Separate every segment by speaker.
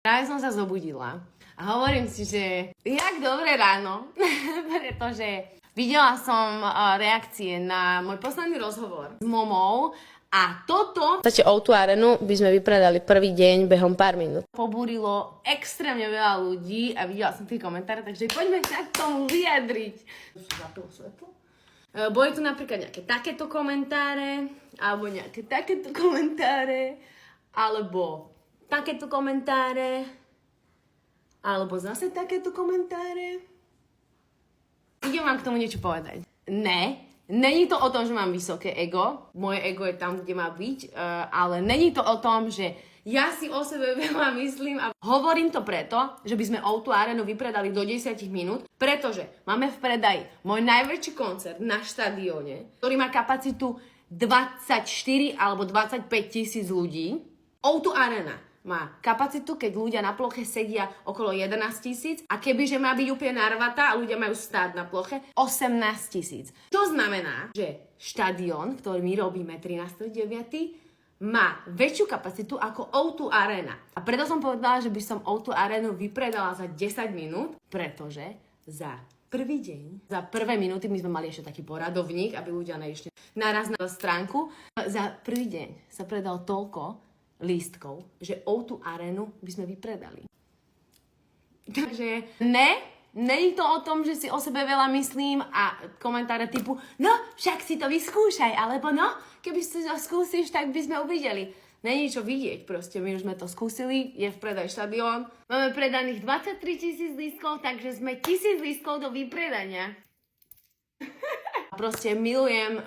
Speaker 1: Práve som sa zobudila a hovorím si, že jak dobré ráno, pretože videla som reakcie na môj posledný rozhovor s Momou a toto...
Speaker 2: V O2 Arenu by sme vypredali prvý deň behom pár minút.
Speaker 1: Pobúrilo extrémne veľa ľudí a videla som tie komentáre, takže poďme sa k tomu vyjadriť. Zapilo svetlo. Boli tu napríklad nejaké takéto komentáre, alebo nejaké takéto komentáre, alebo takéto komentáre, alebo zase takéto komentáre. Idem vám k tomu niečo povedať. Není to o tom, že mám vysoké ego. Moje ego je tam, kde má byť, ale není to o tom, že ja si o sebe veľa myslím a hovorím to preto, že by sme O2 Arenu vypredali do 10 minút, pretože máme v predaji môj najväčší koncert na štadióne, ktorý má kapacitu 24 alebo 25 tisíc ľudí. O2 Arena má kapacitu, keď ľudia na ploche sedia okolo 11 tisíc a kebyže má byť úplne narvatá a ľudia majú stáť na ploche 18 tisíc. To znamená, že štadión, ktorý my robíme 13.9., má väčšiu kapacitu ako O2 Arena. A preto som povedala, že by som O2 Arenu vypredala za 10 minút, pretože za prvý deň, za prvé minúty my sme mali ešte taký poradovník, aby ľudia neišli naraz na stránku. Za prvý deň sa predalo toľko lístkov, že O2 Arenu by sme vypredali. Takže není to o tom, že si o sebe veľa myslím a komentáre typu no, však si to vyskúšaj, alebo no, keby si to skúsiš, tak by sme uvideli. Není čo vidieť, proste my už sme to skúsili, je v predaj štadión, máme predaných 23 000 lístkov, takže sme 1000 lístkov do vypredania. Proste milujem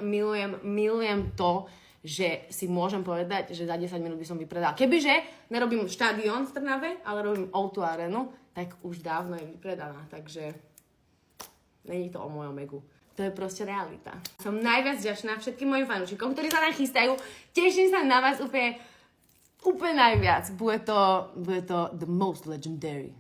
Speaker 1: to, že si môžem povedať, že za 10 minút by som vypredala. Kebyže nerobím štadión v Trnave, ale robím O2 Arenu, tak už dávno je vypredaná, takže není to o mojom egu. To je proste realita. Som najviac vďačná všetkým mojim fanúšikom, ktorí sa nám chystajú. Teším sa na vás úplne najviac. Bude to the most legendary.